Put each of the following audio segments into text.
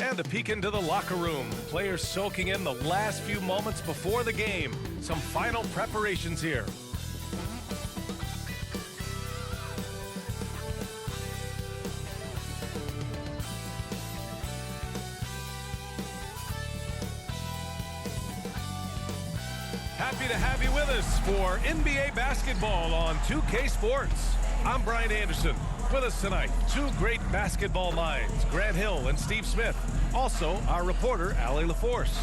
And a peek into the locker room. Players soaking in the last few moments before the game. Some final preparations here. Happy to have you with us for NBA basketball on 2K Sports. I'm Brian Anderson. With us tonight, two great basketball minds, Grant Hill and Steve Smith. Also, our reporter, Allie LaForce.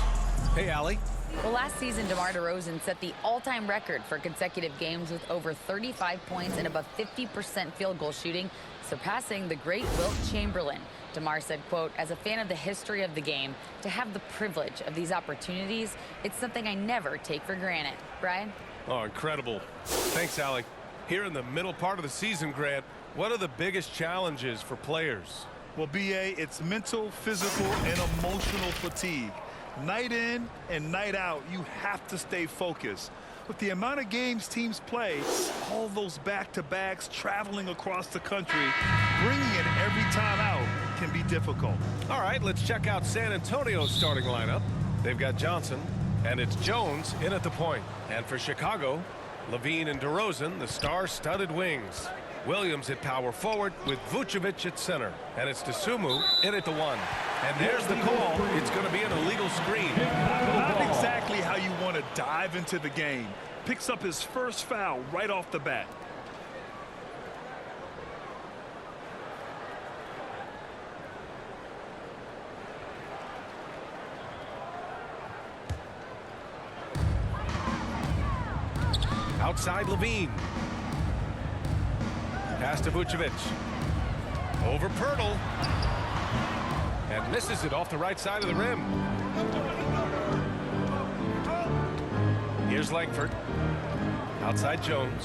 Hey, Allie. Well, last season, DeMar DeRozan set the all-time record for consecutive games with over 35 points and above 50% field goal shooting, surpassing the great Wilt Chamberlain. DeMar said, quote, "As a fan of the history of the game, to have the privilege of these opportunities, it's something I never take for granted." Brian? Oh, incredible. Thanks, Allie. Here in the middle part of the season, Grant, what are the biggest challenges for players? Well, BA, it's mental, physical, and emotional fatigue. Night in and night out, you have to stay focused. With the amount of games teams play, all those back-to-backs, traveling across the country, bringing it every time out can be difficult. All right, let's check out San Antonio's starting lineup. They've got Johnson, and it's Jones in at the point. And for Chicago, Levine and DeRozan, the star-studded wings. Williams at power forward with Vucevic at center. And it's Dosunmu in at the one. And there's the call. It's going to be an illegal screen. Not exactly how you want to dive into the game. Picks up his first foul right off the bat. Outside Levine. Pass to Vucevic. Over Pirtle. And misses it off the right side of the rim. Here's Langford. Outside Jones.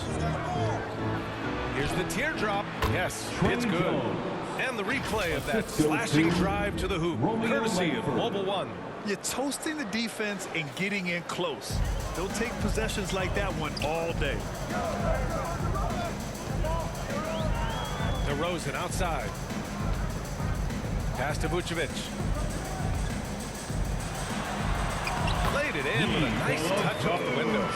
Here's the teardrop. Yes, it's good. And the replay of that slashing drive to the hoop, courtesy of Mobile One. You're toasting the defense and getting in close. They'll take possessions like that one all day. DeRozan outside. Pass to Vucevic. Laid it in with a nice touch off the window.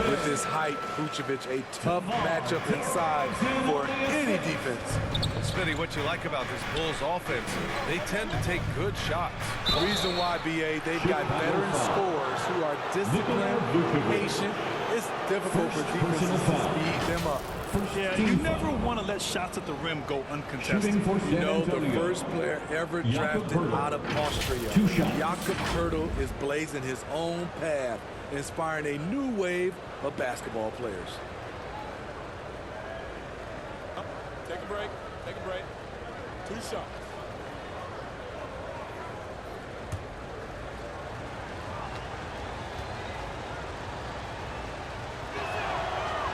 With his height, Vucevic, a tough matchup inside for any defense. Smitty, what you like about this Bulls offense, they tend to take good shots. Reason why, BA, they've got veteran scorers who are disciplined, patient. It's difficult for defenses to speed them up. Yeah, you never want to let shots at the rim go uncontested. You know, the first player ever drafted out of Austria, Jakob Poeltl, is blazing his own path, inspiring a new wave of basketball players. Take a break. Take a break. 2 shots.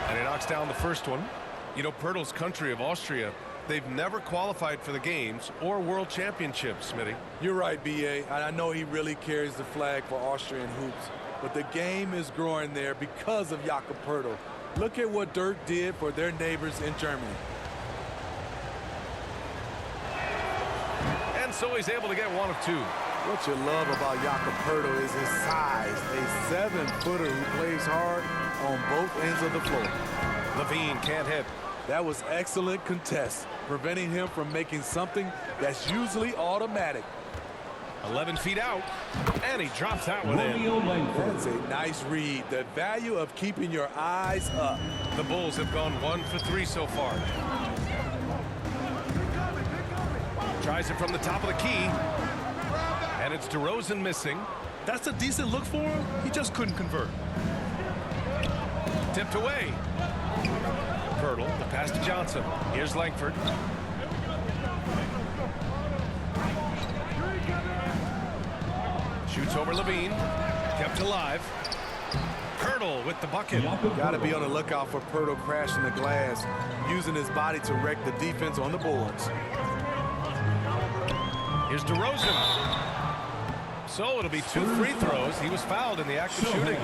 And he knocks down the first one. You know, Pirtle's country of Austria, they've never qualified for the games or world championships, Smitty. You're right, BA, and I know he really carries the flag for Austrian hoops, but the game is growing there because of Jakob Poeltl. Look at what Dirk did for their neighbors in Germany. And so he's able to get one of two. What you love about Jakob Poeltl is his size, a 7-footer who plays hard on both ends of the floor. Levine can't hit. That was excellent contest, preventing him from making something that's usually automatic. 11 feet out, and he drops that one in. That's a nice read. The value of keeping your eyes up. The Bulls have gone 1 for 3 so far. Tries it from the top of the key, and it's DeRozan missing. That's a decent look for him. He just couldn't convert. Tipped away. Pirtle, the pass to Johnson. Here's Langford. Shoots over Levine. Kept alive. Pirtle with the bucket. Got to be on the lookout for Poeltl crashing the glass, using his body to wreck the defense on the boards. Here's DeRozan. So it'll be 2 free throws. He was fouled in the act of shooting.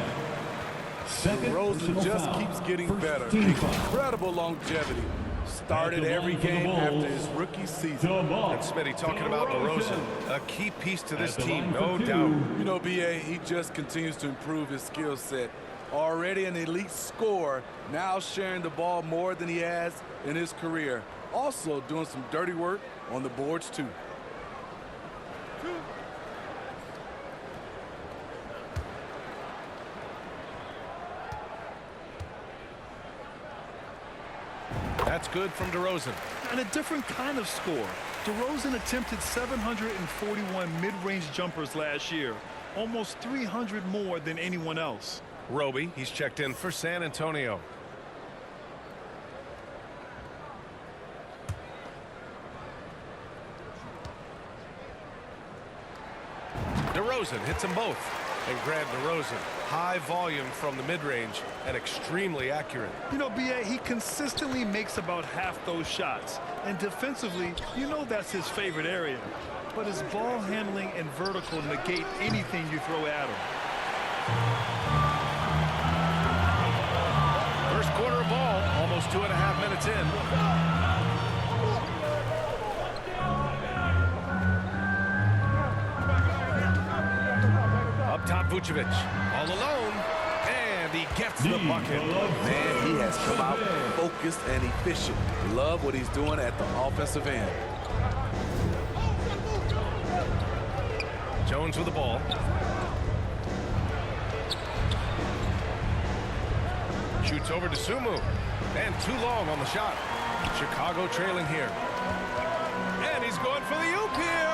DeRozan just keeps getting better. Incredible longevity. Started every game after his rookie season. And Smitty talking about DeRozan, a key piece to this team, no doubt. You know, B.A., he just continues to improve his skill set. Already an elite scorer, now sharing the ball more than he has in his career. Also doing some dirty work on the boards, too. That's good from DeRozan. And a different kind of score. DeRozan attempted 741 mid-range jumpers last year, almost 300 more than anyone else. Roby, he's checked in for San Antonio. DeRozan hits them both. And Grant DeRozan, high volume from the mid-range and extremely accurate. You know, B.A., he consistently makes about half those shots. And defensively, you know that's his favorite area. But his ball handling and vertical negate anything you throw at him. First quarter of ball, almost 2.5 minutes in. Top Vucevic all alone, and he gets the bucket. Man, he has come out focused and efficient. Love what he's doing at the offensive end. Jones with the ball. Shoots over to Sumu, and too long on the shot. Chicago trailing here. And he's going for the oop here.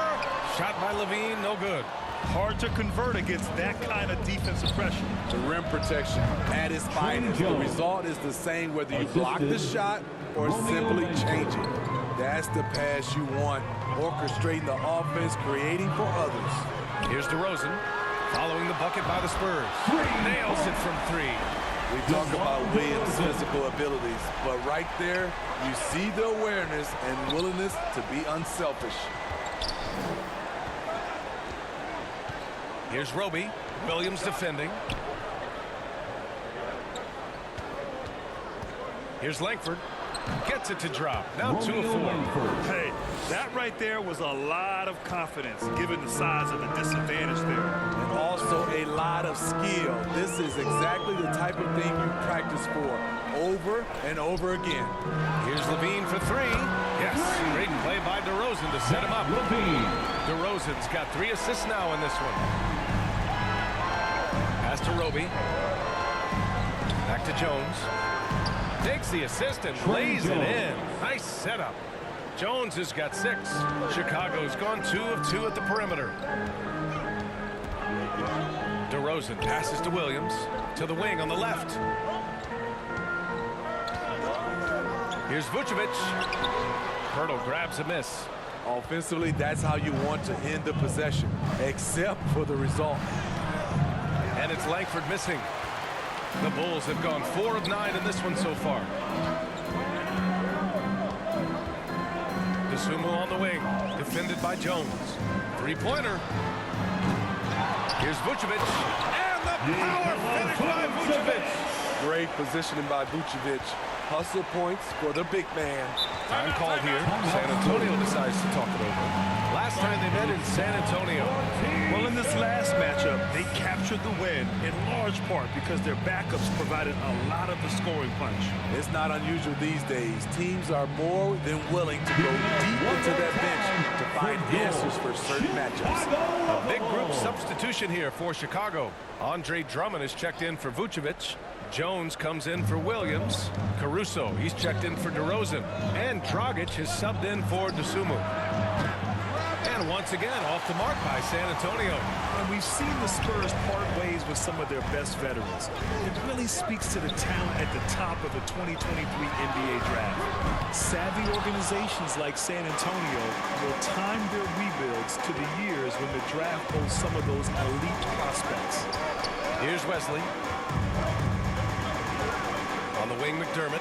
Shot by Levine, no good. Hard to convert against that kind of defensive pressure. The rim protection at its finest. The result is the same whether you block the shot or simply change it. That's the pass you want. Orchestrating the offense, creating for others. Here's DeRozan, following the bucket by the Spurs. Nails it from three. We talk about Williams' physical abilities, but right there, you see the awareness and willingness to be unselfish. Here's Roby. Williams defending. Here's Langford. Gets it to drop. Now 2 of 4. Hey, that right there was a lot of confidence given the size of the disadvantage there. And also a lot of skill. This is exactly the type of thing you practice for over and over again. Here's Levine for 3. Yes, great play by DeRozan to set him up. DeRozan's got 3 assists now in this one. Pass to Roby. Back to Jones. Takes the assist and lays it in. Nice setup. Jones has got 6. Chicago's gone 2 of 2 at the perimeter. DeRozan passes to Williams. To the wing on the left. Here's Vucevic. Hurdle grabs a miss. Offensively, that's how you want to end the possession, except for the result. And it's Langford missing. The Bulls have gone 4 of 9 in this one so far. DeSumo on the wing, defended by Jones. 3-pointer. Here's Vucevic, and the power finish by Vucevic. Great positioning by Vucevic. Hustle points for the big man. Time called here. San Antonio decides to talk it over. Last time they met in San Antonio. Well, in this last matchup, they captured the win in large part because their backups provided a lot of the scoring punch. It's not unusual these days. Teams are more than willing to go deep into that bench to find answers for certain matchups. A big group substitution here for Chicago. Andre Drummond is checked in for Vucevic. Jones comes in for Williams. Caruso, he's checked in for DeRozan. And Dragic has subbed in for DeSumo. And once again, off the mark by San Antonio. And we've seen the Spurs part ways with some of their best veterans. It really speaks to the talent at the top of the 2023 NBA draft. Savvy organizations like San Antonio will time their rebuilds to the years when the draft holds some of those elite prospects. Here's Wesley. On the wing, McDermott.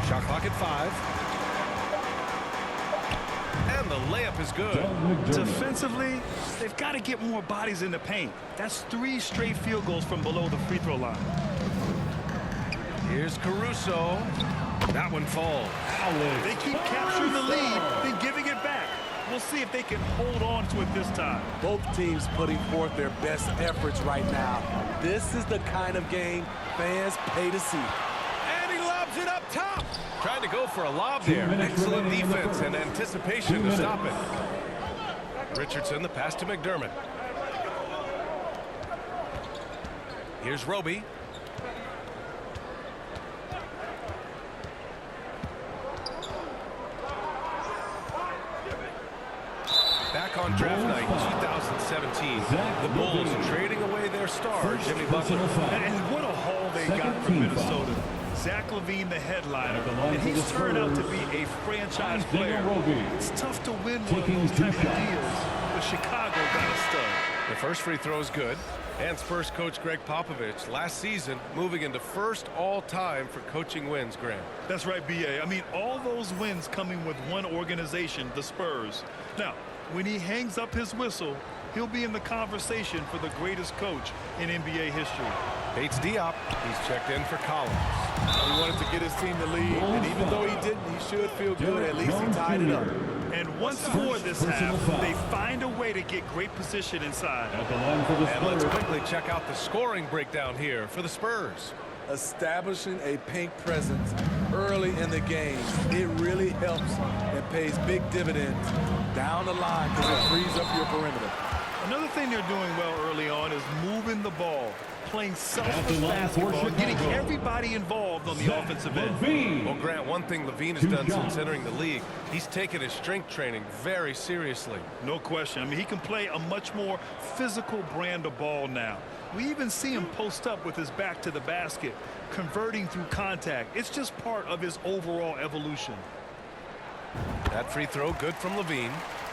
Shot clock at 5. And the layup is good. Defensively, they've got to get more bodies in the paint. That's 3 straight field goals from below the free throw line. Here's Caruso. That one falls. They keep capturing the lead, then giving it back. We'll see if they can hold on to it this time. Both teams putting forth their best efforts right now. This is the kind of game fans pay to see. And he lobs it up top. Trying to go for a lob there. Excellent defense and anticipation to stop it. Richardson, the pass to McDermott. Here's Roby. Back on draft night 2017, the Bulls trading away their star, Jimmy Butler. And what a haul they got from Minnesota. Zach LaVine, the headliner, and he's turned out to be a franchise player. It's tough to win one of those type of deals, but Chicago got a stud. The first free throw is good. And Spurs coach Greg Popovich last season moving into first all-time for coaching wins, Grant. That's right, B.A. I mean, all those wins coming with one organization, the Spurs. Now, when he hangs up his whistle, he'll be in the conversation for the greatest coach in NBA history. Bates Diop, he's checked in for Collins. He wanted to get his team the lead, and even though he didn't, he should feel good. At least he tied it up. And once more this half, they find a way to get great position inside. And let's quickly check out the scoring breakdown here for the Spurs. Establishing a pink presence early in the game, it really helps and pays big dividends down the line because it frees up your perimeter. Another thing they're doing well early on is moving the ball, playing selfless basketball, getting everybody involved on the offensive end. Well, Grant, one thing LaVine has done since entering the league, he's taken his strength training very seriously. No question. I mean, he can play a much more physical brand of ball now. We even see him post up with his back to the basket, converting through contact. It's just part of his overall evolution. That free throw good from LaVine.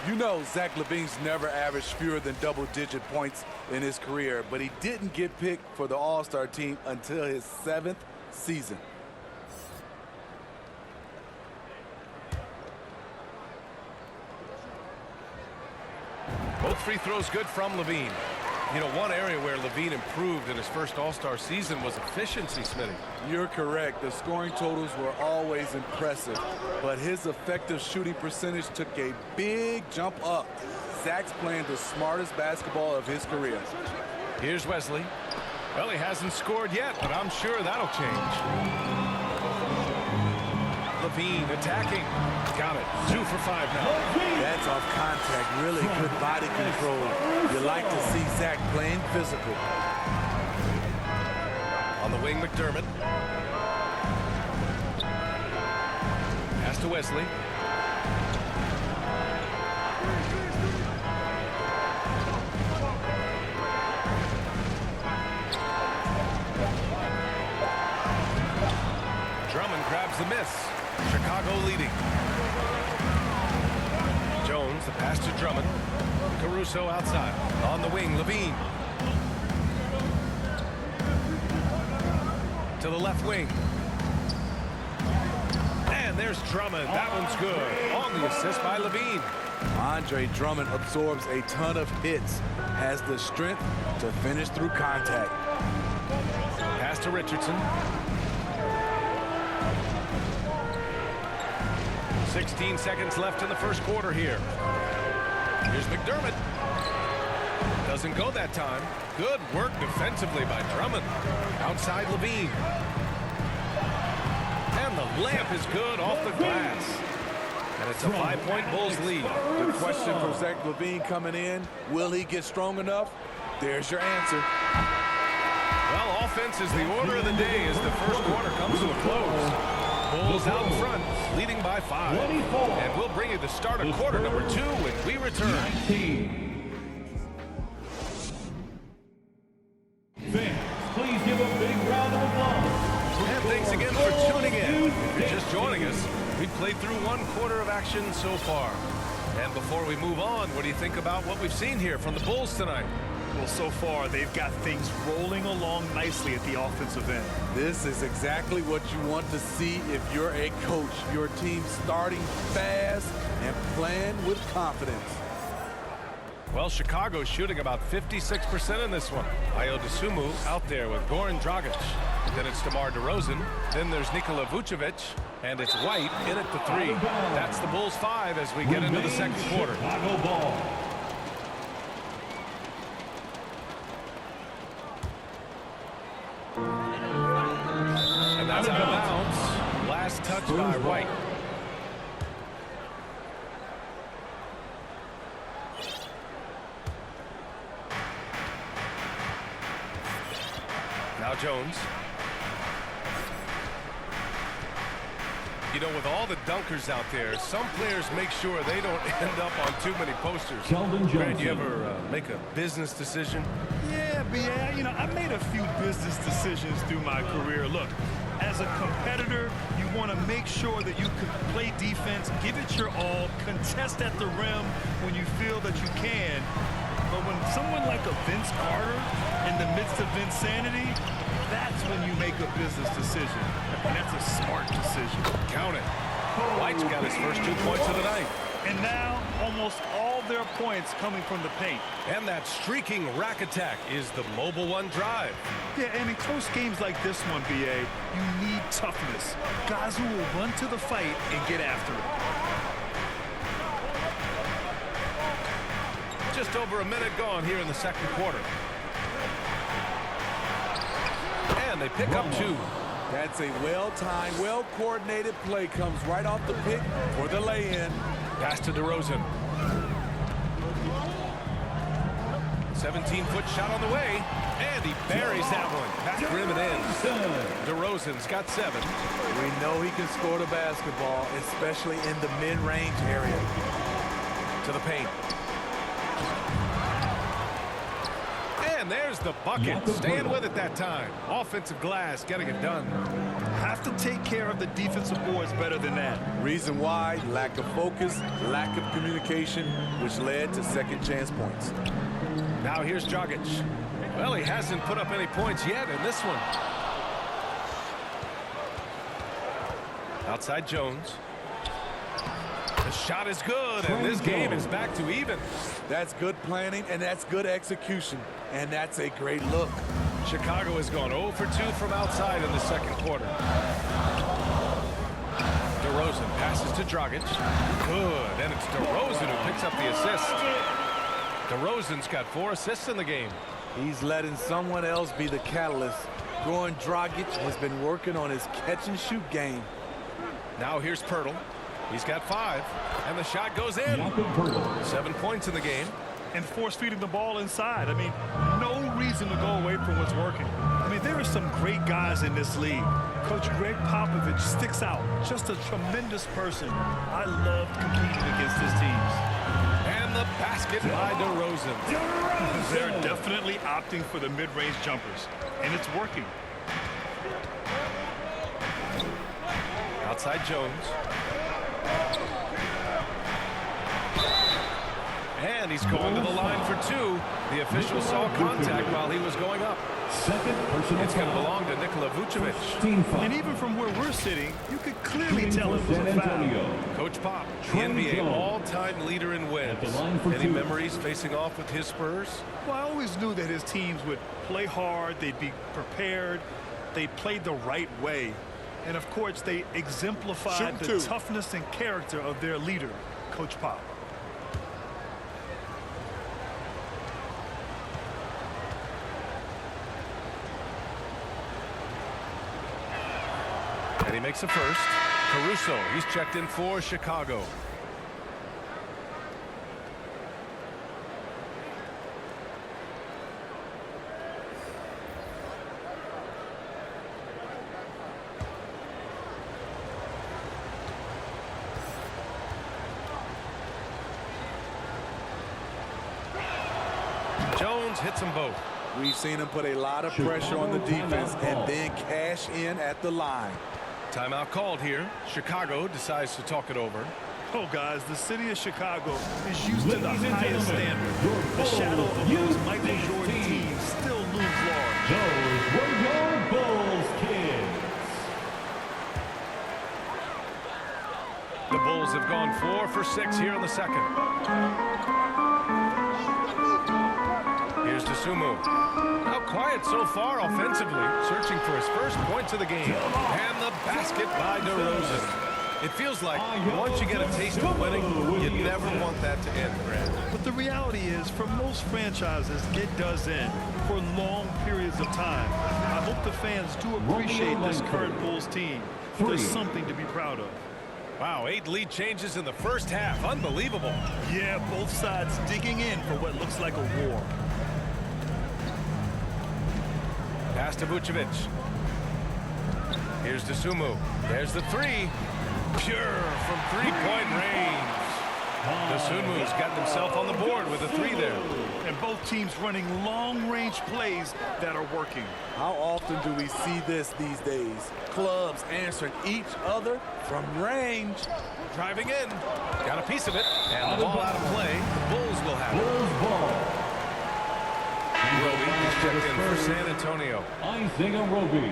You know Zach LaVine's never averaged fewer than double-digit points in his career, but he didn't get picked for the All-Star team until his 7th season. Both free throws good from LaVine. You know, one area where LaVine improved in his first All-Star season was efficiency, Smitty. You're correct. The scoring totals were always impressive, but his effective shooting percentage took a big jump up. Zach's playing the smartest basketball of his career. Here's Wesley. Well, he hasn't scored yet, but I'm sure that'll change. LaVine attacking. Got it. 2 for 5 now. That's off contact. Really good body control. You like to see Zach playing physical. On the wing, McDermott. Pass to Wesley. Drummond grabs the miss. Chicago leading. Jones, the pass to Drummond. Caruso outside. On the wing, LaVine. To the left wing. And there's Drummond. That one's good. On the assist by LaVine. Andre Drummond absorbs a ton of hits. Has the strength to finish through contact. Pass to Richardson. 16 seconds left in the first quarter here. Here's McDermott. Doesn't go that time. Good work defensively by Drummond. Outside LaVine. And the layup is good off the glass. And it's a 5-point Bulls lead. The question for Zach LaVine coming in, will he get strong enough? There's your answer. Well, offense is the order of the day as the first quarter comes to a close. Bulls out in front, leading by 5. And we'll bring you the start of quarter number 2 when we return. Please give a big round of applause. And thanks again for tuning in. If you're just joining us, we've played through 1 quarter of action so far. And before we move on, what do you think about what we've seen here from the Bulls tonight? Well, so far, they've got things rolling along nicely at the offensive end. This is exactly what you want to see if you're a coach. Your team starting fast and playing with confidence. Well, Chicago's shooting about 56% in this one. Ayo Dosunmu out there with Goran Dragic. Then it's DeMar DeRozan. Then there's Nikola Vucevic. And it's White in at the 3. That's the Bulls 5 as we get into the second quarter. Chicago ball. And that's out of bounds. Last touch by White. Now Jones. You know, with all the dunkers out there, some players make sure they don't end up on too many posters. Grant, you ever make a business decision? Yeah, B.A., you know, I made a few business decisions through my career. Look, as a competitor, you want to make sure that you can play defense, give it your all, contest at the rim when you feel that you can. But when someone like a Vince Carter in the midst of insanity, that's when you make a business decision. And that's a smart decision. Count it. White's got his first 2 points of the night. And now almost all their points coming from the paint. And that streaking rack attack is the Mobile One drive. Yeah, and in close games like this one, B.A., you need toughness. Guys who will run to the fight and get after it. Just over a minute gone here in the second quarter. And they pick up 2. That's a well-timed, well-coordinated play. Comes right off the pick for the lay-in. Pass to DeRozan. 17-foot shot on the way. And he buries that one. Back rim and in. DeRozan's got 7. We know he can score the basketball, especially in the mid-range area. To the paint. And there's the bucket. Staying with it that time. Offensive glass, getting it done. Have to take care of the defensive boards better than that. Reason why? Lack of focus, lack of communication, which led to second chance points. Now here's Dragic. Well, he hasn't put up any points yet in this one. Outside Jones. The shot is good, and this game is back to even. That's good planning, and that's good execution, and that's a great look. Chicago has gone 0 for 2 from outside in the second quarter. DeRozan passes to Dragic. Good, and it's DeRozan who picks up the assist. DeRozan's got 4 assists in the game. He's letting someone else be the catalyst. Goran Dragic has been working on his catch-and-shoot game. Now here's Pirtle. He's got 5, and the shot goes in. 7 points in the game. And force-feeding the ball inside. I mean, no reason to go away from what's working. I mean, there are some great guys in this league. Coach Greg Popovich sticks out. Just a tremendous person. I loved competing against his teams. And the basket by DeRozan. They're definitely opting for the mid-range jumpers, and it's working. Outside Jones. And he's going to the line for 2. The official saw contact while he was going up. It's going to belong to Nikola Vucevic. And even from where we're sitting, you could clearly tell it was a foul. Coach Pop, the NBA all-time leader in wins. Any memories facing off with his Spurs? Well, I always knew that his teams would play hard, they'd be prepared, they played the right way. And of course, they exemplified the toughness and character of their leader, Coach Pop. And he makes a first. Caruso, he's checked in for Chicago. Jones hits them both. We've seen him put a lot of pressure on the defense and then cash in at the line. Timeout called here. Chicago decides to talk it over. Oh, guys, the city of Chicago is used to the highest standard. The shadow of those Michael Jordan teams still looms large. Those were your Bulls kids. The Bulls have gone 4 for 6 here in the second. Dosunmu. Now quiet so far offensively, searching for his first points of the game. And the basket by DeRozan. It feels like once you get a taste of winning, you never want that to end, Brad. But the reality is, for most franchises, it does end for long periods of time. I hope the fans do appreciate this current Bulls team. There's something to be proud of. Wow, 8 lead changes in the first half. Unbelievable. Yeah, both sides digging in for what looks like a war. Pass to Vucevic. Here's Dosunmu. There's the three. Pure from three-point range. Dosunmu's gotten himself on the board with a three there. And both teams running long-range plays that are working. How often do we see this these days? Clubs answering each other from range. Driving in. Got a piece of it. And the ball out of play. The Bulls will have it. Roby is checked in for San Antonio. Isaiah Roby.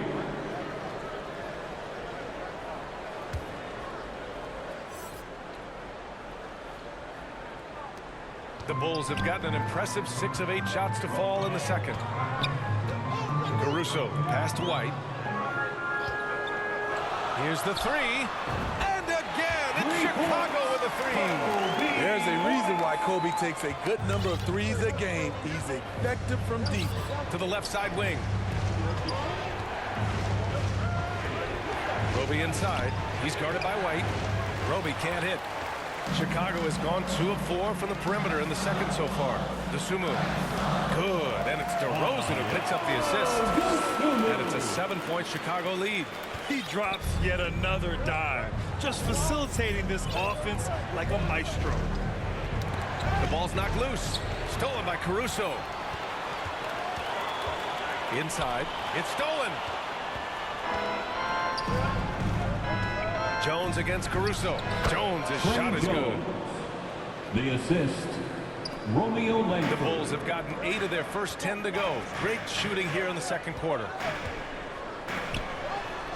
The Bulls have gotten an impressive 6 of 8 shots to fall in the second. Caruso, pass to White. Here's the three. And again, it's Chicago with a three. There's a reason why Kobe takes a good number of threes a game. He's effective from deep. To the left side wing. Roby inside. He's guarded by White. Roby can't hit. Chicago has gone 2 of 4 from the perimeter in the second so far. Dosunmu. Good. And it's DeRozan who picks up the assist. And it's a 7-point Chicago lead. He drops yet another dive, just facilitating this offense like a maestro. The ball's knocked loose. Stolen by Caruso. Inside. It's stolen. Jones against Caruso. Jones' shot is good. The assist, Romeo The Langford. Bulls have gotten 8 of their first 10 to go. Great shooting here in the second quarter.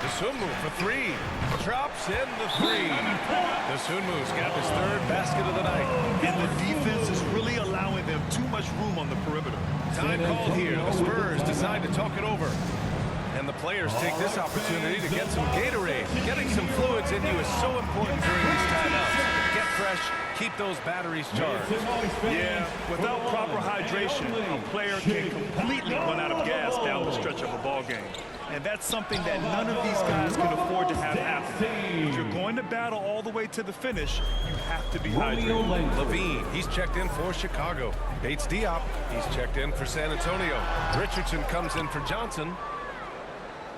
Dosunmu for 3. Drops in the 3. Dosunmu's got his 3rd basket of the night. And the defense is really allowing them too much room on the perimeter. Time called here. The Spurs decide to talk it over. And the players take this opportunity to get some Gatorade. Getting some fluids in you is so important during these timeouts. Get fresh, keep those batteries charged. Yeah, without proper hydration, a player can completely run out of gas down the stretch of a ball game. And that's something that none of these guys can afford to have happen. If you're going to battle all the way to the finish, you have to be hydrated. Levine, he's checked in for Chicago. Bates Diop, he's checked in for San Antonio. Richardson comes in for Johnson.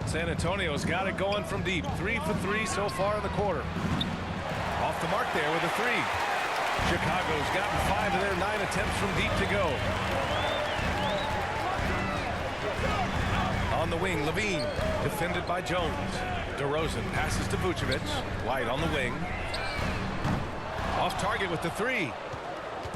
San Antonio's got it going from deep. 3 for 3 so far in the quarter. Off the mark there with a 3. Chicago's gotten 5 of their 9 attempts from deep to go. On the wing, Levine, defended by Jones. DeRozan passes to Vucevic. White on the wing. Off target with the 3.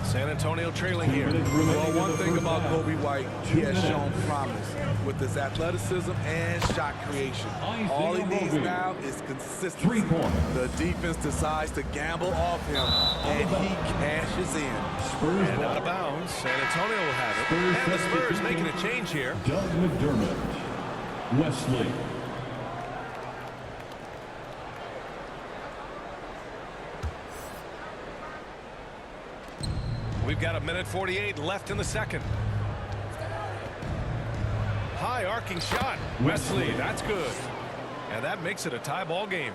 San Antonio trailing here. Well, one thing about Kobe White, he has shown promise with his athleticism and shot creation. All he needs now is consistency. 3 points. The defense decides to gamble off him, and he cashes in. Spurs And ball. out of bounds. San Antonio will have it. And the Spurs making a change here. Doug McDermott. Wesley. We've got 1:48 left in the second. High arcing shot. Wesley, that's good. And that makes it a tie ball game.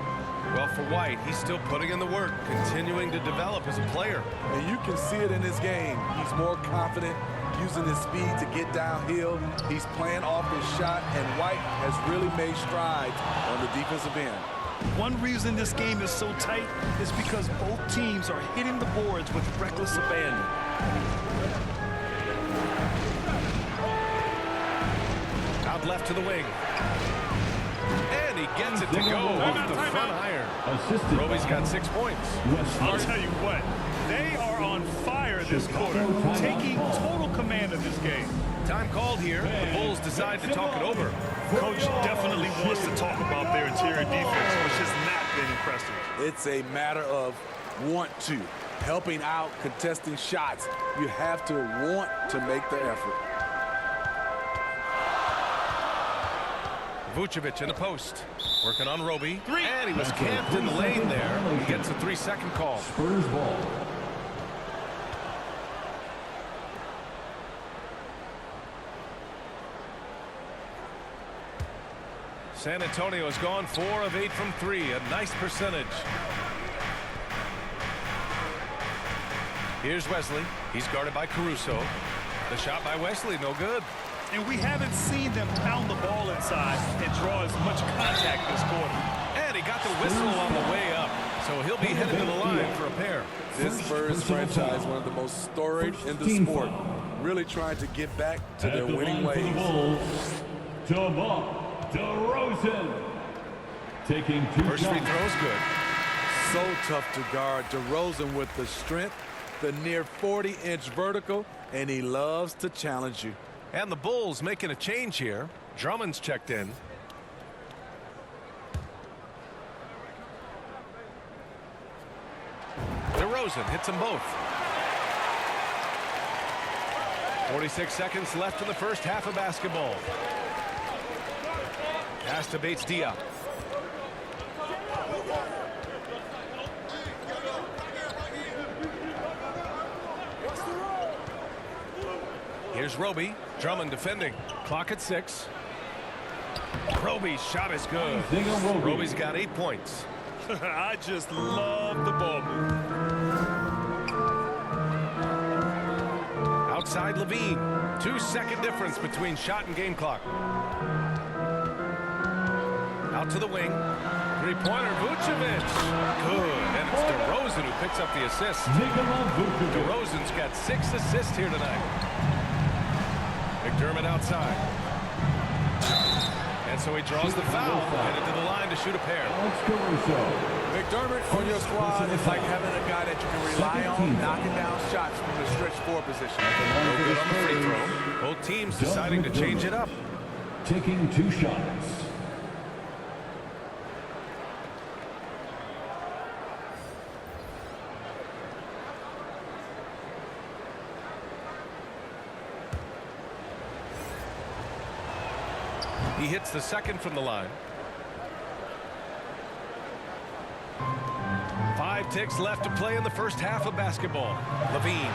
Well, for White, he's still putting in the work, continuing to develop as a player. And you can see it in his game. He's more confident, using his speed to get downhill. He's playing off his shot, and White has really made strides on the defensive end. One reason this game is so tight is because both teams are hitting the boards with reckless abandon. Out left to the wing. And he gets it to go off the front iron. Assisted Roby's by got 6 points. I'll Wesley. tell you what, they are on fire this quarter, taking total command of this game. Time called here. The Bulls decide to talk it over. Coach definitely wants to talk about their interior defense, which has not been impressive. It's a matter of want to. Helping out, contesting shots. You have to want to make the effort. Vucevic in the post. Working on Roby. And he was camped in the lane there. He gets a 3-second call. Spurs ball. San Antonio has gone 4 of 8 from 3. A nice percentage. Here's Wesley. He's guarded by Caruso. The shot by Wesley, no good. And we haven't seen them pound the ball inside and draw as much contact this quarter. And he got the whistle on the way up. So he'll be headed to the line for a pair. This Spurs franchise, one of the most storied in the sport, really trying to get back to their winning ways. DeMar DeRozan taking 2 First free shots. throw's good. So tough to guard. DeRozan with the strength, the near 40-inch vertical, and he loves to challenge you. And the Bulls making a change here. Drummond's checked in. DeRozan hits them both. 46 seconds left in the first half of basketball. Pass to Bates Diop. Here's Roby. Drummond defending. Clock at 6. Roby's shot is good. Roby's got 8 points. I just love the ball move. Outside Levine. 2-second difference between shot and game clock. Out to the wing. Three-pointer, Vucevic. Good. And it's DeRozan who picks up the assist. DeRozan's got 6 assists here tonight. McDermott outside. And so he draws the foul. Headed to the line to shoot a pair. McDermott on your squad is like having a guy that you can rely on knocking down shots from the stretch 4 position. No good on the free throw. Both teams deciding to change it up. Taking 2 shots. He hits the second from the line. 5 ticks left to play in the first half of basketball. Levine.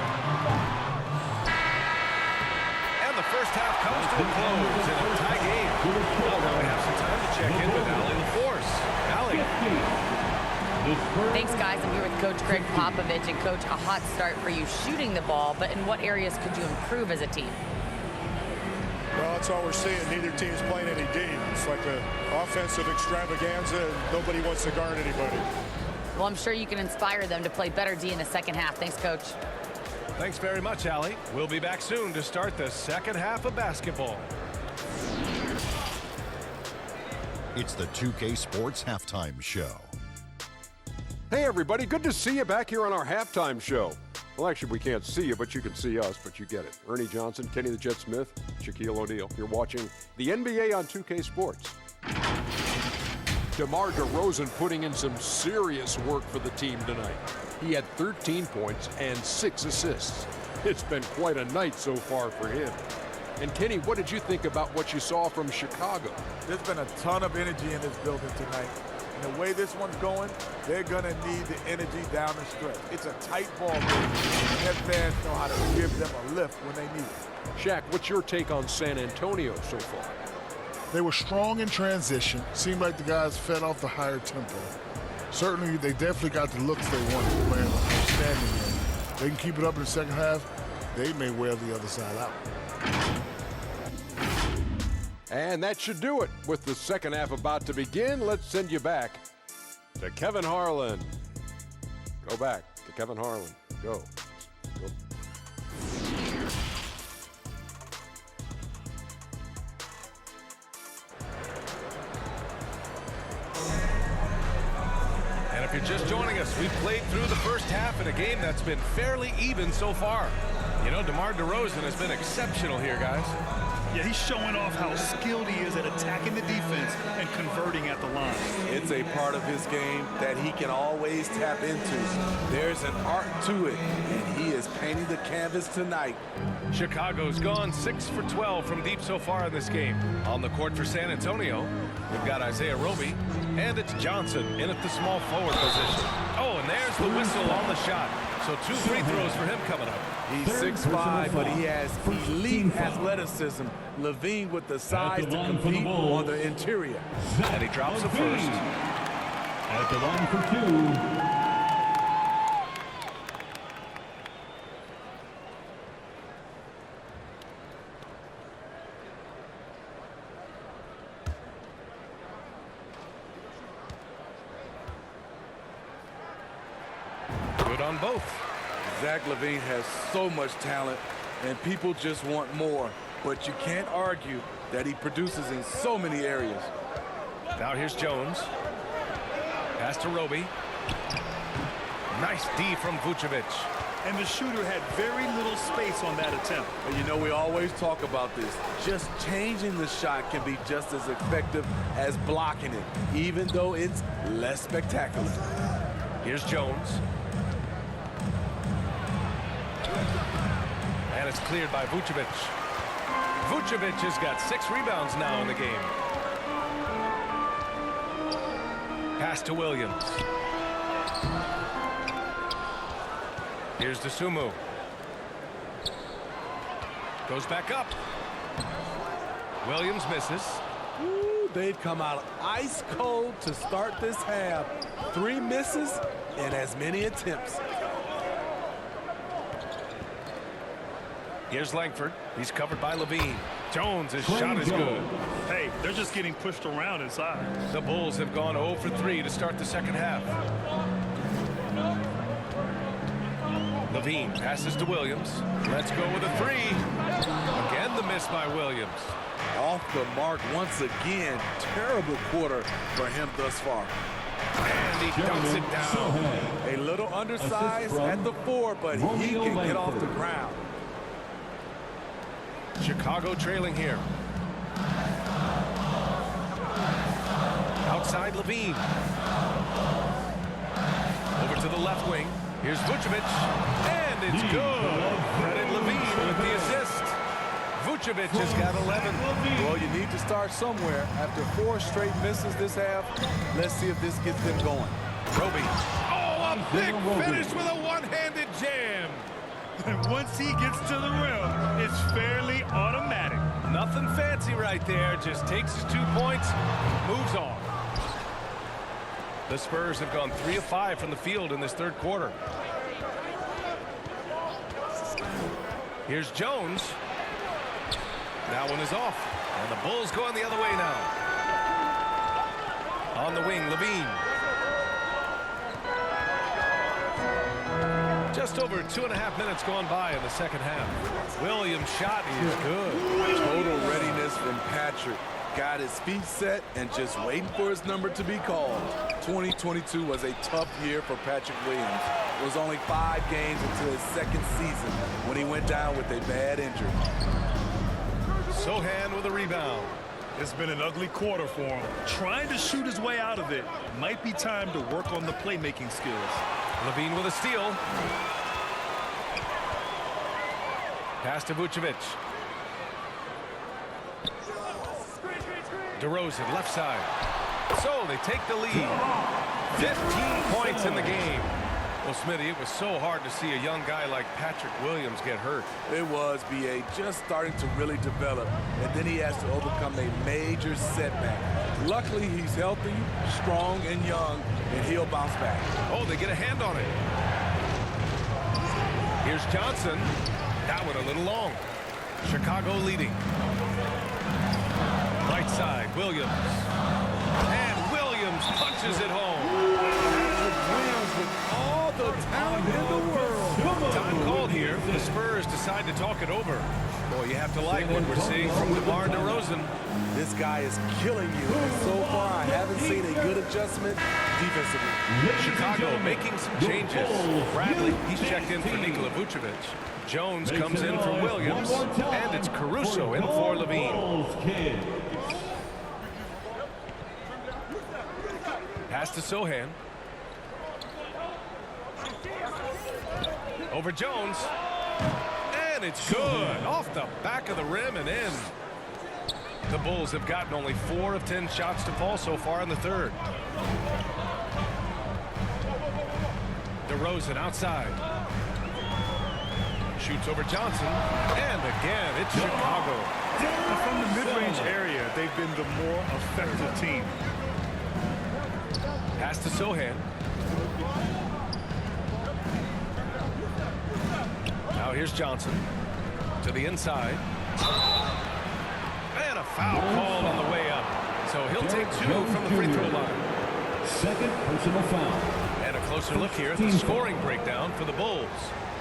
And the first half comes to a close in a tie game. Well, now we have some time to check in with Allie LaForce. Allie. Thanks, guys. I'm here with Coach Greg Popovich. And, Coach, a hot start for you shooting the ball, but in what areas could you improve as a team? Well, that's all we're seeing. Neither team's playing any D. It's like an offensive extravaganza, and nobody wants to guard anybody. Well, I'm sure you can inspire them to play better D in the second half. Thanks, Coach. Thanks very much, Allie. We'll be back soon to start the second half of basketball. It's the 2K Sports Halftime Show. Hey, everybody. Good to see you back here on our halftime show. Well, actually, we can't see you, but you can see us, but you get it. Ernie Johnson, Kenny the Jet Smith, Shaquille O'Neal. You're watching the NBA on 2K Sports. DeMar DeRozan putting in some serious work for the team tonight. He had 13 points and 6 assists. It's been quite a night so far for him. And Kenny, what did you think about what you saw from Chicago? There's been a ton of energy in this building tonight. And the way this one's going, they're going to need the energy down the stretch. It's a tight ball game, and their fans know how to give them a lift when they need it. Shaq, what's your take on San Antonio so far? They were strong in transition. Seemed like the guys fed off the higher tempo. Certainly, they definitely got the looks they wanted to play an outstanding game. They can keep it up in the second half, they may wear the other side out. And that should do it. With the second half about to begin, let's send you back to Kevin Harlan. Go back to Kevin Harlan. Go. And if you're just joining us. We've played through the first half in a game that's been fairly even so far. You know, DeMar DeRozan has been exceptional here, guys. Yeah, he's showing off how skilled he is at attacking the defense and converting at the line. It's a part of his game that he can always tap into. There's an art to it, and he is painting the canvas tonight. Chicago's gone 6 for 12 from deep so far in this game. On the court for San Antonio, we've got Isaiah Roby, and it's Johnson in at the small forward position. Oh, and there's the whistle on the shot. So 2 free throws for him coming up. He's 6'5", but he has elite athleticism. Levine with the size to compete on the interior. And he drops the first. At the line for 2. Good on both. Zach LaVine has so much talent, and people just want more. But you can't argue that he produces in so many areas. Now here's Jones. Pass to Roby. Nice D from Vucevic. And the shooter had very little space on that attempt. And you know, we always talk about this. Just changing the shot can be just as effective as blocking it, even though it's less spectacular. Here's Jones. And it's cleared by Vucevic. Vucevic has got 6 rebounds now in the game. Pass to Williams. Here's Dosunmu. Goes back up. Williams misses. Ooh, they've come out ice cold to start this half. 3 misses and as many attempts. Here's Langford. He's covered by Levine. Jones' his shot is good. Hey, they're just getting pushed around inside. The Bulls have gone 0 for 3 to start the second half. Levine passes to Williams. Let's go with a 3. Again, the miss by Williams. Off the mark once again. Terrible quarter for him thus far. And he dumps it down. A little undersized at the 4, but he can get off the ground. Chicago trailing here. Outside Levine. Over to the left wing. Here's Vucevic. And it's good. Credit Levine with the assist. Vucevic has got 11. Well, you need to start somewhere. After 4 straight misses this half, let's see if this gets them going. Roby. Oh, a big finish with a one-handed jam. And once he gets to the rim, it's fairly automatic. Nothing fancy right there. Just takes his 2 points, moves on. The Spurs have gone 3 of 5 from the field in this third quarter. Here's Jones. That one is off. And the Bulls going the other way now. On the wing, Levine. Just over 2.5 minutes gone by in the second half. Williams' shot is good. Total readiness from Patrick. Got his feet set and just waiting for his number to be called. 2022 was a tough year for Patrick Williams. It was only 5 games into his second season when he went down with a bad injury. Sohan with a rebound. It's been an ugly quarter for him. Trying to shoot his way out of it. Might be time to work on the playmaking skills. Levine with a steal. Pass to Vucevic. DeRozan, left side. So they take the lead. 15 points in the game. Well, Smitty, it was so hard to see a young guy like Patrick Williams get hurt. It was, B.A., just starting to really develop, and then he has to overcome a major setback. Luckily, he's healthy, strong, and young, and he'll bounce back. Oh, they get a hand on it. Here's Johnson. That one a little long. Chicago leading. Right side, Williams. And Williams punches it home. Williams with all the talent in the world. Time called here. here, the Spurs decide to talk it over. Boy, you have to like what we're seeing from DeMar DeRozan. This guy is killing you. And so far, I haven't seen a good adjustment defensively. Chicago making some changes. Bradley, he's checked in for Nikola Vucevic. Jones comes in for Williams. And it's Caruso in for Levine. Pass to Sohan. Over Jones. And it's good. Off the back of the rim and in. The Bulls have gotten only 4 of 10 shots to fall so far in the third. DeRozan outside. Shoots over Johnson. And again, it's Chicago. From the mid-range area, they've been the more effective team. Pass to Sohan. Now here's Johnson to the inside. And a foul call on the way up. So he'll take 2 from the free throw line. Second personal foul. And a closer look here at the scoring breakdown for the Bulls.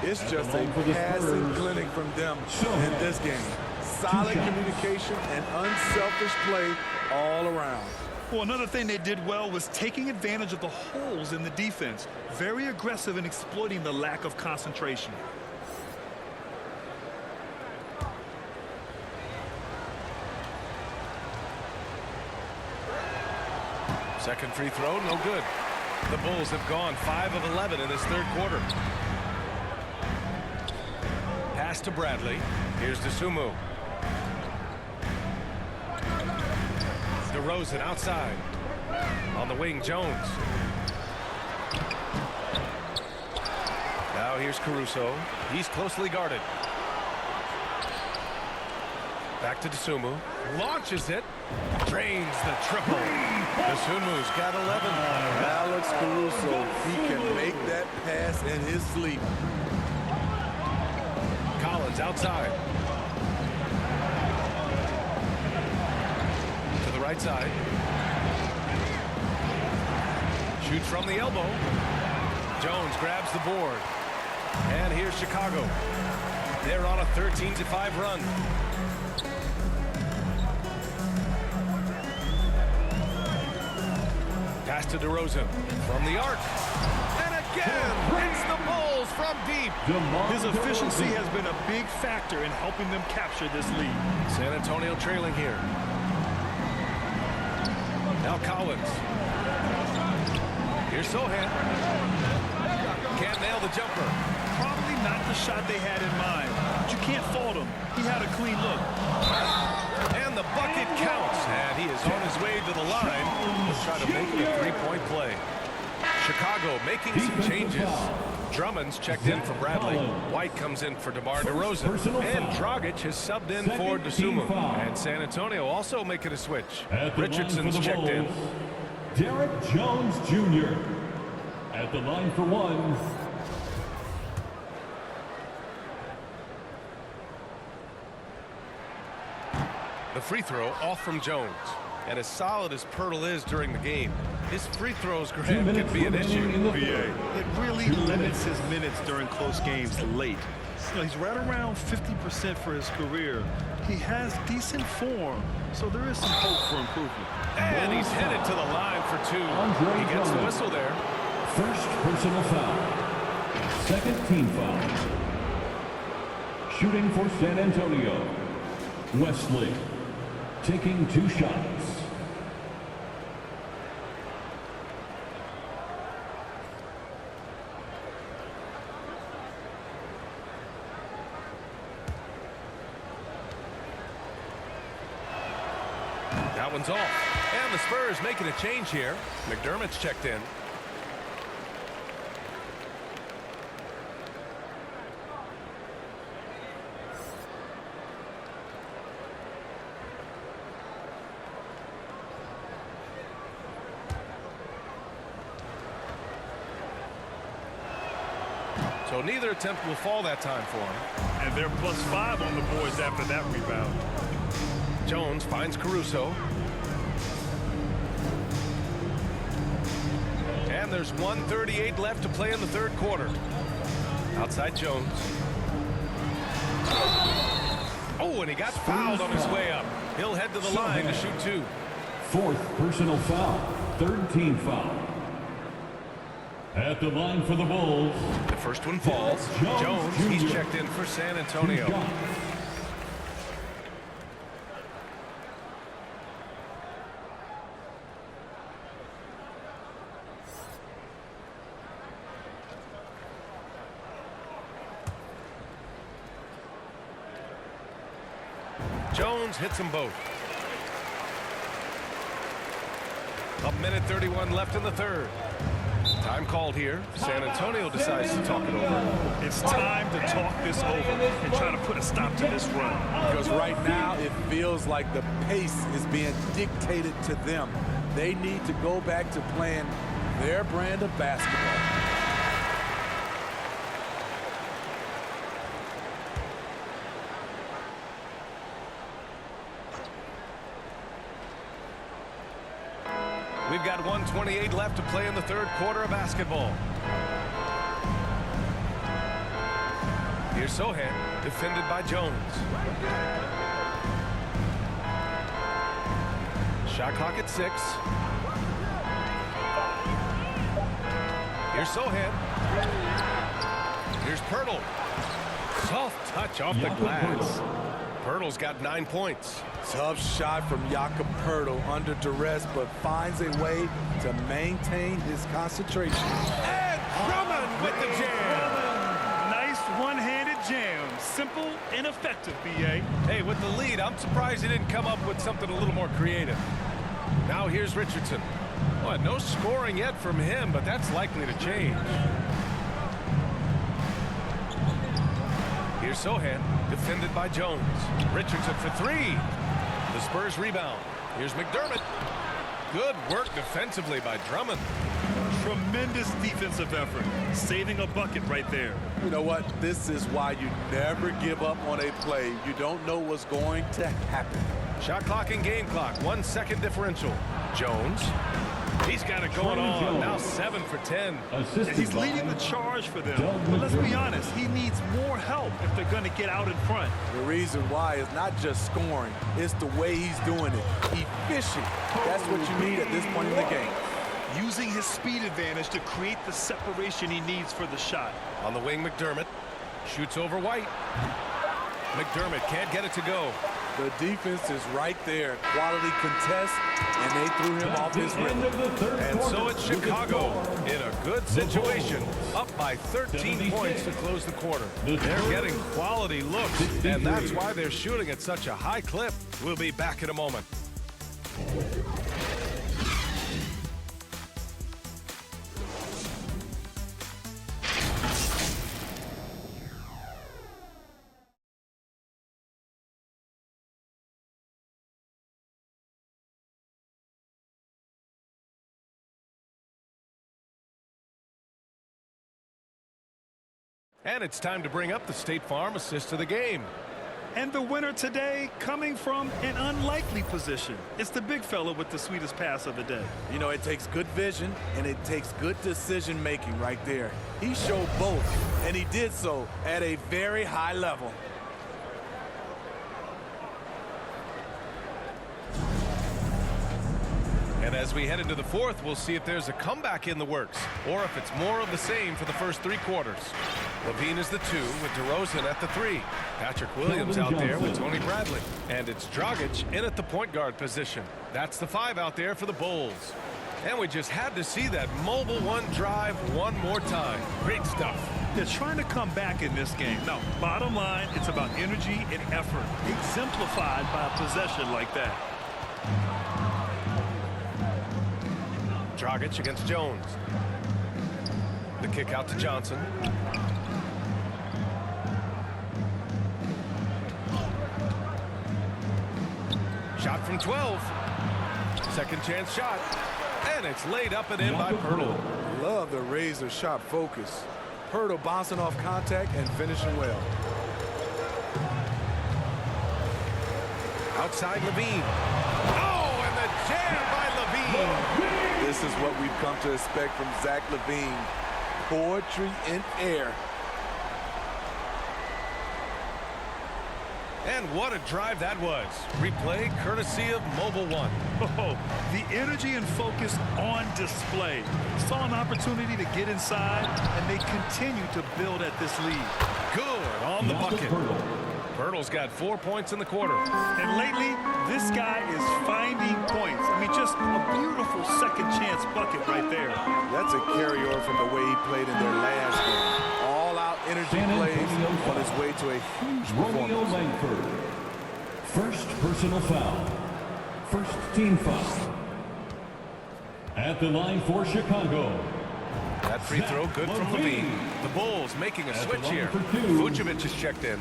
It's just a passing clinic from them in this game. Solid communication and unselfish play all around. Well, another thing they did well was taking advantage of the holes in the defense. Very aggressive in exploiting the lack of concentration. Second free throw, no good. The Bulls have gone 5 of 11 in this third quarter. Pass to Bradley. Here's DeSumo. DeRozan outside. On the wing, Jones. Now here's Caruso. He's closely guarded. Back to DeSumo. Launches it. Drains the triple. DeSumu's got 11. Alex Caruso, he can make that pass in his sleep. Collins outside. To the right side. Shoots from the elbow. Jones grabs the board. And here's Chicago. They're on a 13-5 run. Pass to DeRozan from the arc. And again, it's the Bulls from deep. His efficiency has been a big factor in helping them capture this lead. San Antonio trailing here. Now Collins. Here's Sohan. Can't nail the jumper. Probably not the shot they had in mind, but you can't fault him. He had a clean look. And the bucket counts. And he is on his way to the line. He'll try to make it a three-point play. Chicago making some changes. Drummond's checked in for Bradley. White comes in for DeMar DeRozan. And Dragic has subbed in for DeSumo. And San Antonio also making a switch. Richardson's checked in. Derek Jones Jr. at the line for one. The free throw off from Jones. And as solid as Pirtle is during the game, his free throws, Graham, can be an issue. It really limits his minutes during close games late. You know, he's right around 50% for his career. He has decent form, so there is some hope for improvement. And he's headed to the line for 2. He gets the whistle there. First personal foul. Second team foul. Shooting for San Antonio. Wesley taking 2 shots. That one's off. And the Spurs making a change here. McDermott's checked in. So neither attempt will fall that time for him. And they're +5 on the boards after that rebound. Jones finds Caruso. And there's 1:38 left to play in the third quarter. Outside Jones. Oh, and he got fouled on his way up. He'll head to the line to shoot 2. Fourth personal foul. Third team foul. At the line for the Bulls. The first one falls. Jones, he's checked in for San Antonio. Jones hits them both. A minute 31 left in the third. Time called here. San Antonio decides to talk it over. It's time to talk this over and try to put a stop to this run. Because right now it feels like the pace is being dictated to them. They need to go back to playing their brand of basketball. We've got 1:28 left to play in the third quarter of basketball. Here's Sohan, defended by Jones. Shot clock at 6. Here's Sohan. Here's Pirtle. Soft touch off the glass. Pirtle's got 9 points. Tough shot from Jakob Pirtle under duress, but finds a way to maintain his concentration. And Drummond with the jam. Nice one-handed jam. Simple and effective, B.A. Hey, with the lead, I'm surprised he didn't come up with something a little more creative. Now here's Richardson. Well, no scoring yet from him, but that's likely to change. Here's Sohan, defended by Jones. Richardson for 3. The Spurs rebound. Here's McDermott. Good work defensively by Drummond. Tremendous defensive effort. Saving a bucket right there. You know what? This is why you never give up on a play. You don't know what's going to happen. Shot clock and game clock. 1 second differential. Jones. He's got it going on. Now 7 for 10. He's leading the charge for them. But let's be honest, he needs more help if they're going to get out in front. The reason why is not just scoring, it's the way he's doing it. Efficient. That's what you need at this point in the game. Using his speed advantage to create the separation he needs for the shot. On the wing, McDermott shoots over White. McDermott can't get it to go. The defense is right there. Quality contest, and they threw him off his rhythm. And so it's Chicago in a good situation, up by 13 points to close the quarter. They're getting quality looks, and that's why they're shooting at such a high clip. We'll be back in a moment. And it's time to bring up the State Farm assist of the game. And the winner today coming from an unlikely position. It's the big fella with the sweetest pass of the day. You know, it takes good vision and it takes good decision making right there. He showed both, and he did so at a very high level. And as we head into the fourth, we'll see if there's a comeback in the works or if it's more of the same for the first 3 quarters. Levine is the 2 with DeRozan at the 3. Patrick Williams out there with Tony Bradley. And it's Dragic in at the point guard position. That's the 5 out there for the Bulls. And we just had to see that mobile 1 drive one more time. Great stuff. They're trying to come back in this game. Now, bottom line, it's about energy and effort, exemplified by a possession like that. Dragic against Jones. The kick out to Johnson. Shot from 12. Second chance shot. And it's laid up and in by Pirtle. Love the razor sharp focus. Pirtle bouncing off contact and finishing well. Outside Levine. Oh, and the jam by Levine. This is what we've come to expect from Zach Levine. Poetry in air. And what a drive that was. Replay courtesy of Mobile One. Oh, the energy and focus on display. Saw an opportunity to get inside, and they continue to build at this lead. Good on the bucket. Pirtle's got 4 points in the quarter. And lately, this guy is finding points. I mean, just a beautiful second chance bucket right there. That's a carryover from the way he played in their last game. All-out energy plays on his way to a huge performance. Langford. First personal foul. First team foul. At the line for Chicago. That free throw good from Levine. The Bulls making a switch here. Vucevic is checked in.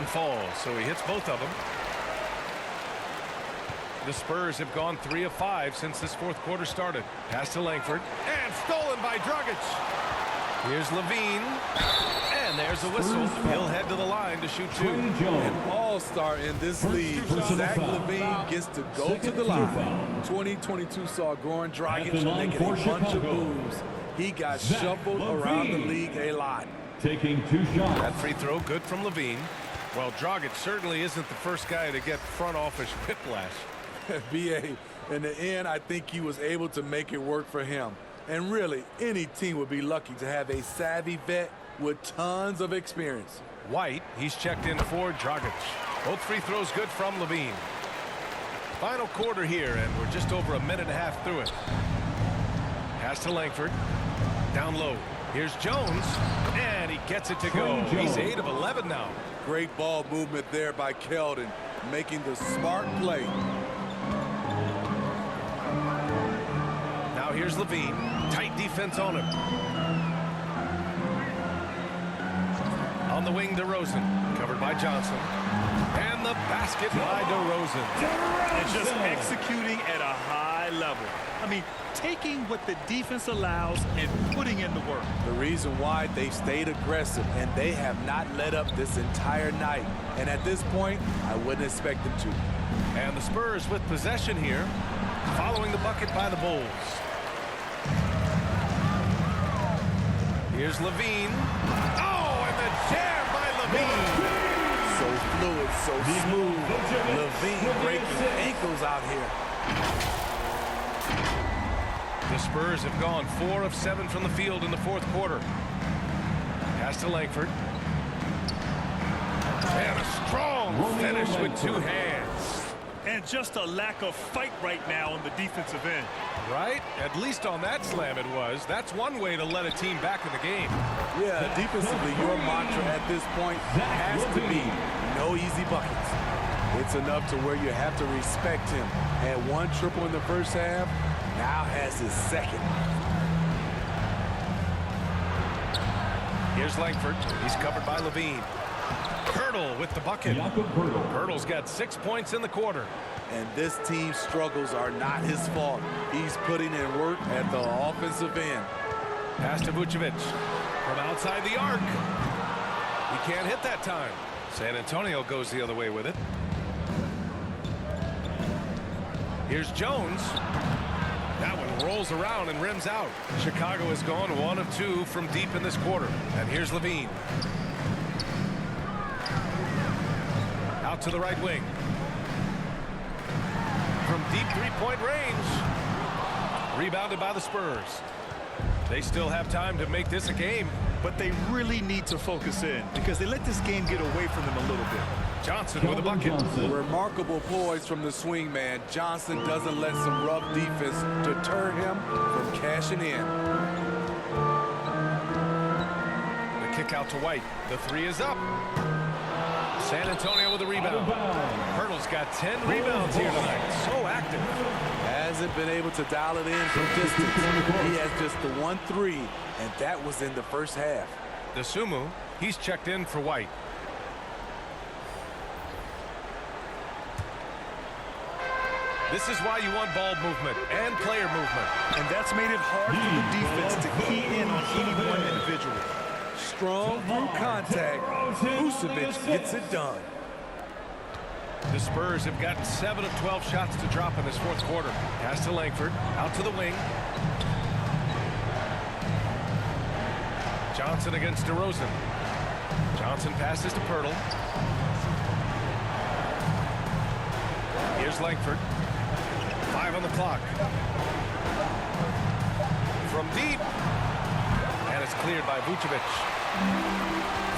Falls, so he hits both of them. The Spurs have gone 3 of 5 since this fourth quarter started. Pass to Langford, and stolen by Dragic. Here's Levine, and there's a whistle. He'll head to the line to shoot 2. An all-star in this league, Zach Levine gets to go to the line. 2022 saw Goran Dragic making a bunch of moves. He got shuffled around the league a lot. Taking 2 shots. That free throw good from Levine. Well, Dragic certainly isn't the first guy to get front office whiplash. B.A., in the end, I think he was able to make it work for him. And really, any team would be lucky to have a savvy vet with tons of experience. White, he's checked in for Dragic. Both free throws good from Levine. Final quarter here, and we're just over a minute and a half through it. Pass to Langford. Down low. Here's Jones, and he gets it to go. He's 8 of 11 now. Great ball movement there by Keldon, making the smart play. Now here's Levine. Tight defense on him. On the wing, DeRozan. Covered by Johnson. And the basket by DeRozan. And just executing at a high level. I mean, taking what the defense allows and putting in the work. The reason why they've stayed aggressive, and they have not let up this entire night. And at this point, I wouldn't expect them to. And the Spurs with possession here, following the bucket by the Bulls. Here's Levine. Oh, and the jam by Levine. So fluid, so smooth. Levine breaking ankles out here. The Spurs have gone 4 of 7 from the field in the fourth quarter. Pass to Langford. And a strong finish with 2 hands. And just a lack of fight right now on the defensive end. Right? At least on that slam it was. That's one way to let a team back in the game. Yeah, defensively, your mantra at this point has to be no easy buckets. It's enough to where you have to respect him. Had 1 triple in the first half, now has his second. Here's Langford. He's covered by Levine. Pirtle with the bucket. Pirtle's got 6 points in the quarter. And this team's struggles are not his fault. He's putting in work at the offensive end. Pass to Vucevic from outside the arc. He can't hit that time. San Antonio goes the other way with it. Here's Jones. That one rolls around and rims out. Chicago has gone 1 of 2 from deep in this quarter. And here's Levine. Out to the right wing. From deep three-point range. Rebounded by the Spurs. They still have time to make this a game. But they really need to focus in because they let this game get away from them a little bit. Johnson with a bucket. Remarkable poise from the swing man. Johnson doesn't let some rough defense deter him from cashing in. The kick out to White. The 3 is up. San Antonio with a rebound. Pirtle's got 10 rebounds here tonight. So active. Hasn't been able to dial it in from distance. He has just the 1 3, and that was in the first half. The Sumu, he's checked in for White. This is why you want ball movement and player movement. And that's made it hard for the defense to key in on any one individual. Strong through contact. Vucevic gets it done. The Spurs have gotten 7 of 12 shots to drop in this fourth quarter. Pass to Langford, out to the wing. Johnson against DeRozan. Johnson passes to Pirtle. Here's Langford. 5 on the clock. From deep. And it's cleared by Vucevic.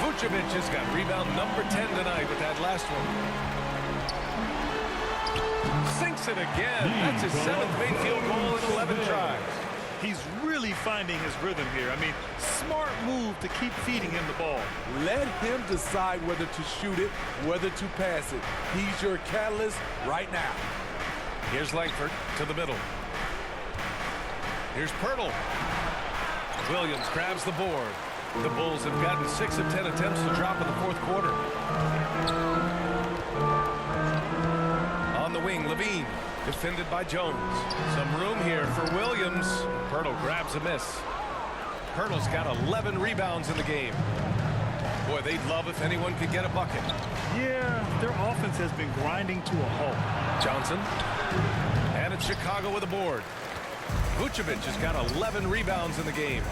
Vucevic has got rebound number 10 tonight with that last one. Sinks it again. That's his 7th made field goal in 11 tries. He's really finding his rhythm here. I mean, smart move to keep feeding him the ball. Let him decide whether to shoot it, whether to pass it. He's your catalyst right now. Here's Langford to the middle. Here's Pirtle. Williams grabs the board. The Bulls have gotten 6 of 10 attempts to drop in the fourth quarter. On the wing, Levine, defended by Jones. Some room here for Williams. Pirtle grabs a miss. Pirtle's got 11 rebounds in the game. Boy, they'd love if anyone could get a bucket. Yeah, their offense has been grinding to a halt. Johnson. And it's Chicago with a board. Vucevic has got 11 rebounds in the game.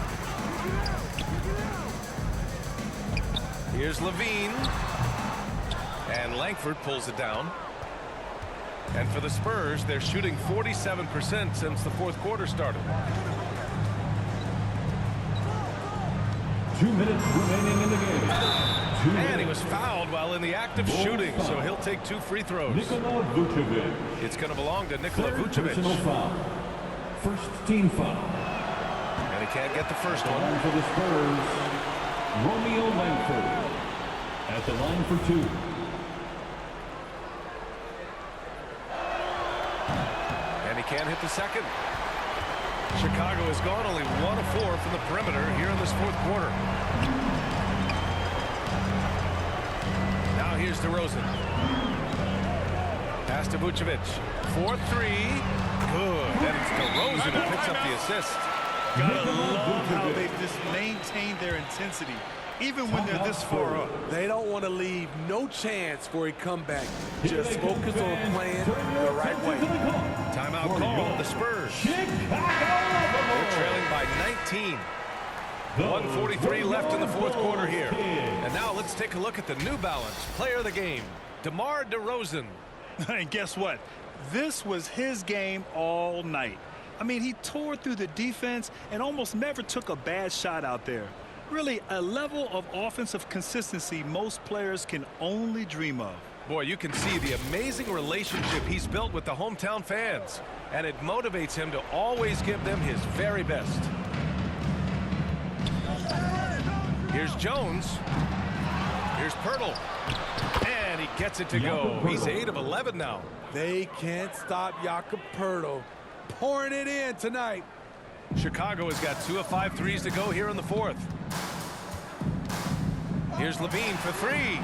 Here's Levine. And Langford pulls it down. And for the Spurs, they're shooting 47% since the fourth quarter started. 2 minutes remaining in the game. And he was fouled while in the act of shooting, so he'll take 2 free throws. Nikola Vucevic. It's going to belong to Nikola Third Vucevic. personal foul. First team foul. And he can't get the first one. Line for the Spurs, Romeo Langford. At the line for 2. And he can't hit the second. Chicago has gone only 1 of 4 from the perimeter here in this fourth quarter. Now here's DeRozan. Pass to Vucevic. 4-3. Good. And it's DeRozan who picks up the assist. Gotta love how they've just maintained their intensity, even when they're this far up. They don't want to leave no chance for a comeback. Just focus on playing the right way. Timeout call. The Spurs. They're trailing by 19. 1:43 left in the fourth quarter here. And now let's take a look at the New Balance player of the game, DeMar DeRozan. And guess what? This was his game all night. I mean, he tore through the defense and almost never took a bad shot out there. Really, a level of offensive consistency most players can only dream of. Boy, you can see the amazing relationship he's built with the hometown fans. And it motivates him to always give them his very best. Here's Jones. Here's Pirtle. And he gets it to go. He's 8 of 11 now. They can't stop Jakob Pirtle pouring it in tonight. Chicago has got 2 of 5 threes to go here in the fourth. Here's Levine for 3.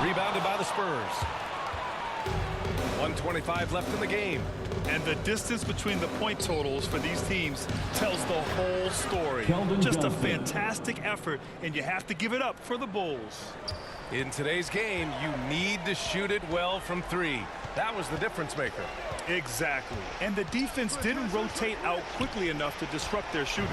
Rebounded by the Spurs. 1:25 left in the game. And the distance between the point totals for these teams tells the whole story. Just a fantastic effort, and you have to give it up for the Bulls. In today's game, you need to shoot it well from 3. That was the difference maker. Exactly. And the defense didn't rotate out quickly enough to disrupt their shooters.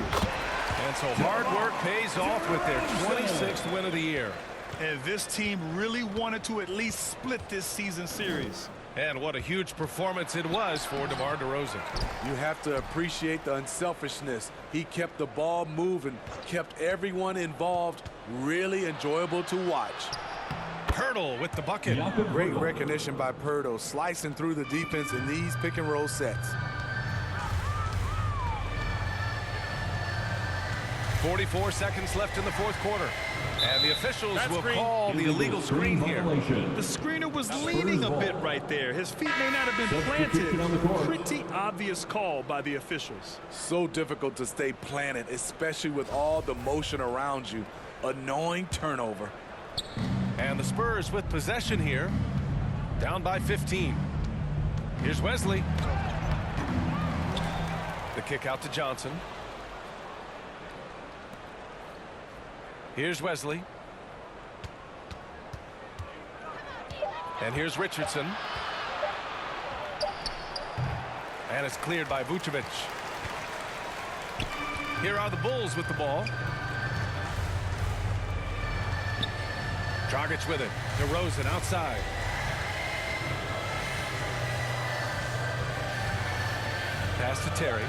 And so hard work pays off with their 26th win of the year. And this team really wanted to at least split this season series. And what a huge performance it was for DeMar DeRozan. You have to appreciate the unselfishness. He kept the ball moving, kept everyone involved, really enjoyable to watch. Pirtle with the bucket. Great recognition by Pirtle, slicing through the defense in these pick and roll sets. 44 seconds left in the fourth quarter. And the officials will call the illegal screen here. The screener was leaning a bit right there. His feet may not have been planted. Pretty obvious call by the officials. So difficult to stay planted, especially with all the motion around you. Annoying turnover. And the Spurs with possession here. Down by 15. Here's Wesley. The kick out to Johnson. Here's Wesley. And here's Richardson. And it's cleared by Vucevic. Here are the Bulls with the ball. Dragic with it. DeRozan outside. Pass to Terry.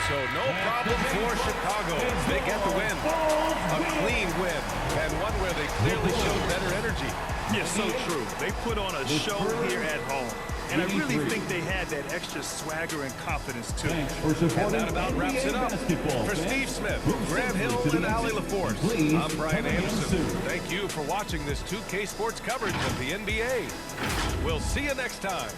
So no problem for Chicago. They get the win. A clean win. And one where they clearly showed better energy. Yeah, so true. They put on a show here at home. And I really think they had that extra swagger and confidence, too. And that about wraps it up. For Steve Smith, Graham Hill, and Allie LaForce, I'm Brian Anderson. Thank you for watching this 2K Sports coverage of the NBA. We'll see you next time.